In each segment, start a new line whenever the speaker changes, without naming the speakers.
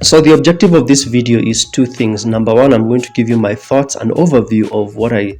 So the objective of this video is two things. Number one, I'm going to give you my thoughts and overview of what I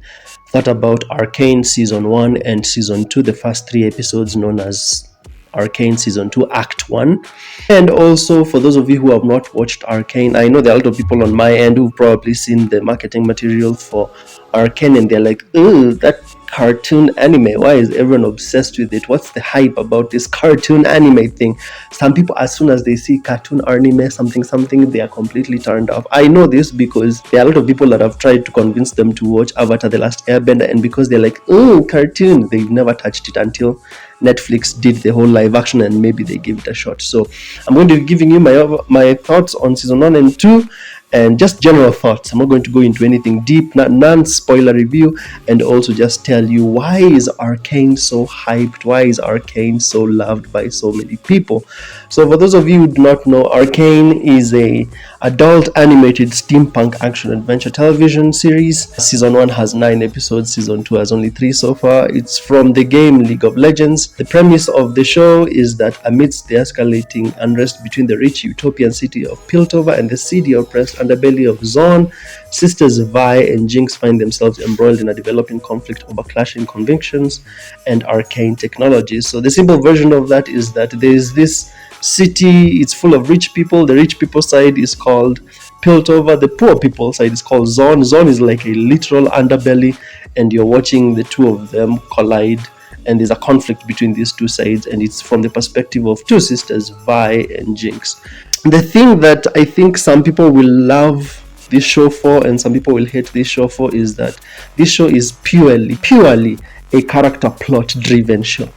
thought about Arcane Season 1 and Season 2, the first 3 episodes known as Arcane Season 2 Act 1. And also, for those of you who have not watched Arcane, I know there are a lot of people on my end who've probably seen the marketing material for Arcane and they're like, "Ooh, that cartoon anime, why is everyone obsessed with it? What's the hype about this cartoon anime thing?" Some people, as soon as they see cartoon anime something, they are completely turned off. I know this because there are a lot of people that have tried to convince them to watch Avatar: The Last Airbender, and because they're like, "Oh, cartoon," they've never touched it until Netflix did the whole live action and maybe they give it a shot. So I'm going to be giving you my thoughts on season 1 and 2 and just general thoughts. I'm not going to go into anything deep, non-spoiler review, and also just tell you why is Arcane so hyped, why is Arcane so loved by so many people. So for those of you who do not know, Arcane is a adult animated steampunk action adventure television series. Season 1 has 9 episodes, season 2 has only 3 so far. It's from the game League of Legends. The premise of the show is that amidst the escalating unrest between the rich utopian city of Piltover and the seedy oppressed underbelly of Zorn, sisters Vi and Jinx find themselves embroiled in a developing conflict over clashing convictions and arcane technologies. So the simple version of that is that there is this city, it's full of rich people. The rich people side is called Piltover, the poor people side is called Zorn. Zorn is like a literal underbelly, and you're watching the two of them collide, and there's a conflict between these two sides, and it's from the perspective of two sisters, Vi and Jinx. The thing that I think some people will love this show for and some people will hate this show for is that this show is purely a character plot driven show.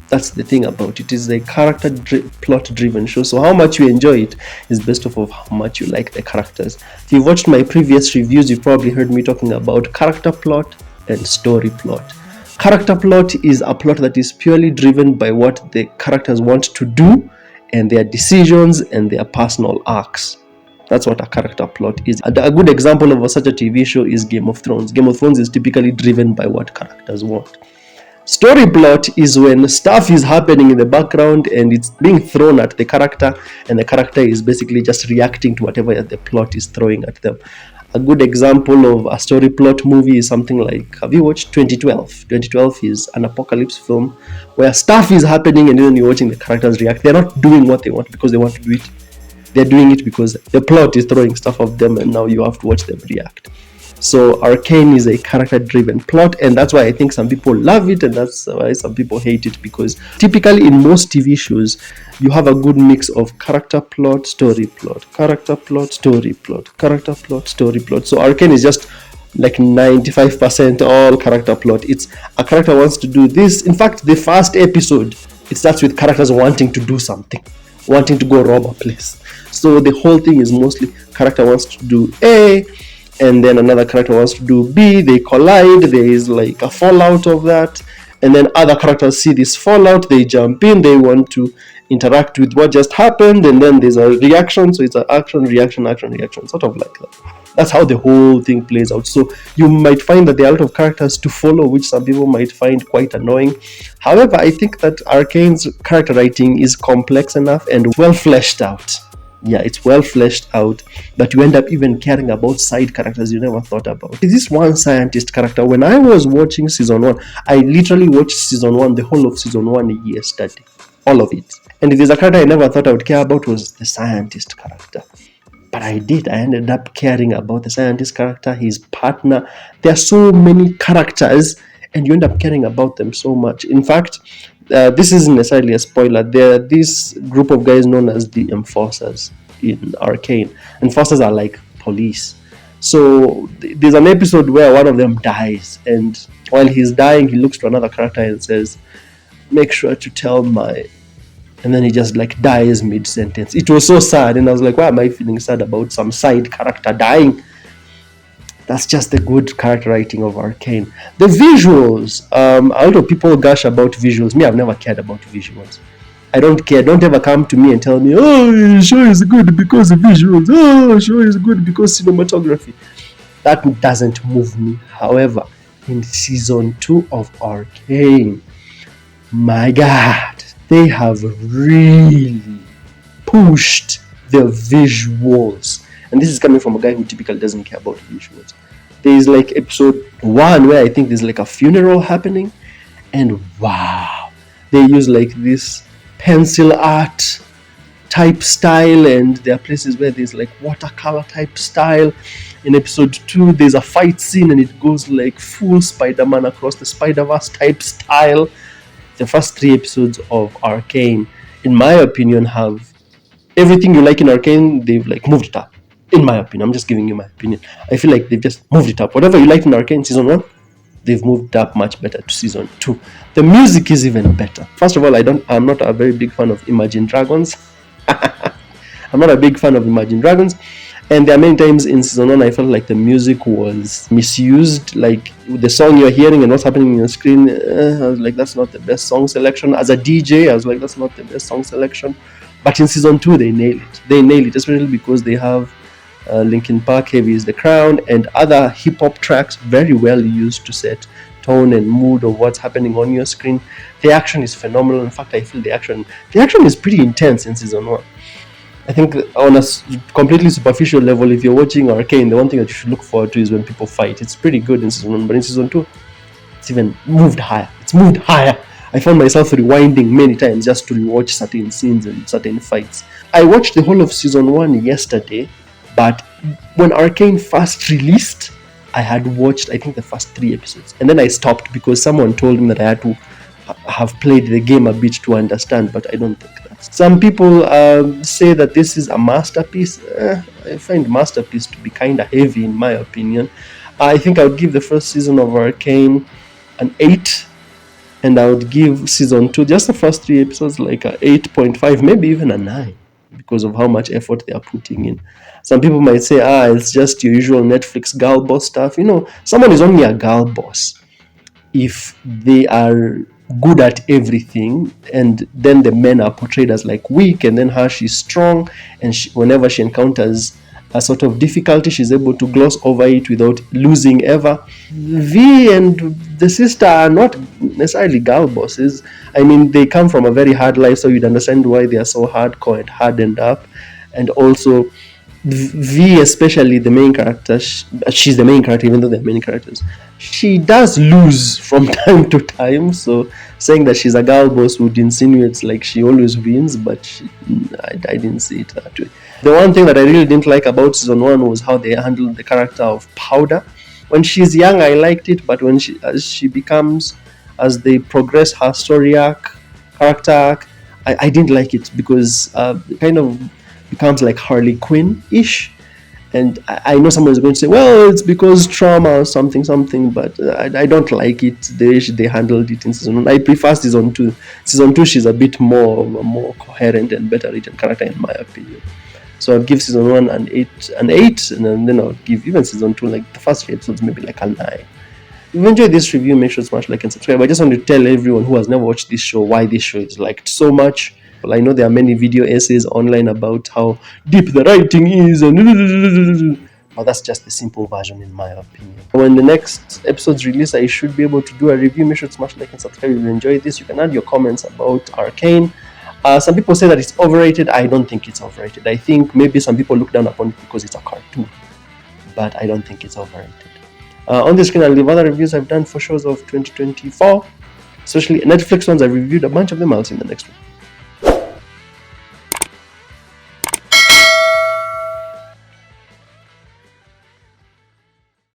That's the thing about it. It is a character plot driven show. So how much you enjoy it is based off of how much you like the characters. If you've watched my previous reviews, you've probably heard me talking about character plot and story plot. Character plot is a plot that is purely driven by what the characters want to do and their decisions and their personal arcs. That's what a character plot is. And a good example of such a TV show is Game of Thrones. Game of Thrones is typically driven by what characters want. Story plot is when stuff is happening in the background and it's being thrown at the character, and the character is basically just reacting to whatever the plot is throwing at them. A good example of a story plot movie is something like, have you watched 2012? 2012 is an apocalypse film where stuff is happening and then you're watching the characters react. They're not doing what they want because they want to do it. They're doing it because the plot is throwing stuff at them and now you have to watch them react. So Arcane is a character-driven plot, and that's why I think some people love it and that's why some people hate it, because typically in most TV shows you have a good mix of character plot, story plot, character plot, story plot, character plot, story plot. So Arcane is just like 95% all character plot. It's a character wants to do this. In fact, the first episode, it starts with characters wanting to do something, wanting to go rob a place. So the whole thing is mostly character wants to do A, and then another character wants to do B, they collide, there is like a fallout of that, and then other characters see this fallout, they jump in, they want to interact with what just happened, and then there's a reaction, so it's an action, reaction, sort of like that. That's how the whole thing plays out. So you might find that there are a lot of characters to follow, which some people might find quite annoying. However, I think that Arcane's character writing is complex enough and well fleshed out. Yeah, it's well fleshed out that you end up even caring about side characters you never thought about. This one scientist character, when I was watching season 1, I literally watched season 1, the whole of season 1 yesterday, all of it. And if there's a character I never thought I would care about, was the scientist character. But I did. I ended up caring about the scientist character, his partner. There are so many characters and you end up caring about them so much. In fact, this isn't necessarily a spoiler. There are this group of guys known as the Enforcers in Arcane. Enforcers are like police. So there's an episode where one of them dies, and while he's dying, he looks to another character and says, "Make sure to tell my..." And then he just like dies mid-sentence. It was so sad, and I was like, why am I feeling sad about some side character dying? That's just the good character writing of Arcane. The visuals, a lot of people gush about visuals. Me, I've never cared about visuals. I don't care. Don't ever come to me and tell me, "Oh, show is good because of visuals. Oh, show is good because cinematography." That doesn't move me. However, in season 2 of Arcane, my God, they have really pushed the visuals. And this is coming from a guy who typically doesn't care about visuals. There's like episode 1 where I think there's like a funeral happening, and wow, they use like this pencil art type style, and there are places where there's like watercolor type style. In episode 2 there's a fight scene and it goes like full Spider-Man across the Spider-Verse type style. The first 3 episodes of Arcane, in my opinion, have everything you like in Arcane. They've like moved it up. In my opinion, I'm just giving you my opinion. I feel like they've just moved it up. Whatever you liked in Arcane season 1, they've moved up much better to season 2. The music is even better. First of all, I'm not a very big fan of Imagine Dragons. I'm not a big fan of Imagine Dragons. And there are many times in season 1 I felt like the music was misused. Like the song you're hearing and what's happening on your screen, I was like, that's not the best song selection. As a DJ, I was like, that's not the best song selection. But in season 2, they nail it. They nail it, especially because they have Linkin Park, Heavy is the Crown, and other hip-hop tracks very well used to set tone and mood of what's happening on your screen. The action is phenomenal. In fact, I feel the action is pretty intense in season 1. I think on a completely superficial level, if you're watching Arcane, the one thing that you should look forward to is when people fight. It's pretty good in season 1, but in season 2, it's even moved higher. It's moved higher. I found myself rewinding many times just to rewatch certain scenes and certain fights. I watched the whole of season 1 yesterday, but when Arcane first released, I had watched, I think, the first 3 episodes. And then I stopped because someone told me that I had to have played the game a bit to understand, but I don't think that. Some people say that this is a masterpiece. I find masterpiece to be kind of heavy, in my opinion. I think I would give the first season of Arcane an 8, and I would give season 2, just the first 3 episodes, like a 8.5, maybe even a 9, because of how much effort they are putting in. Some people might say, it's just your usual Netflix girl boss stuff. Someone is only a girl boss if they are good at everything, and then the men are portrayed as like weak, and then she's strong, and whenever she encounters a sort of difficulty, she's able to gloss over it without losing ever. V and the sister are not necessarily girl bosses. I mean, they come from a very hard life, so you'd understand why they are so hardcore and hardened up. And also V, especially the main character, she's the main character, even though there are many characters. She does lose from time to time, so saying that she's a girl boss would insinuate like she always wins, but I didn't see it that way. The one thing that I really didn't like about season 1 was how they handled the character of Powder. When she's young, I liked it, but as they progress her story arc, character arc, I didn't like it, because it kind of becomes like Harley Quinn-ish. And I know someone is going to say, well, it's because trauma or something, but I don't like it, the way they handled it in season 1. I prefer season 2. Season 2, she's a bit more coherent and better written character, in my opinion. So I'd give season 1 an 8, and then I'll give even season 2, like the first 3 episodes, maybe like a 9. If you enjoyed this review, make sure to smash like and subscribe. I just want to tell everyone who has never watched this show why this show is liked so much. Well, I know there are many video essays online about how deep the writing is, but that's just the simple version, in my opinion. When the next episodes release, I should be able to do a review. Make sure to smash like and subscribe if you enjoyed this. You can add your comments about Arcane. Some people say that it's overrated. I don't think it's overrated. I think maybe some people look down upon it because it's a cartoon, but I don't think it's overrated. On the screen, I'll leave other reviews I've done for shows of 2024, especially Netflix ones. I've reviewed a bunch of them. I'll see you in the next one.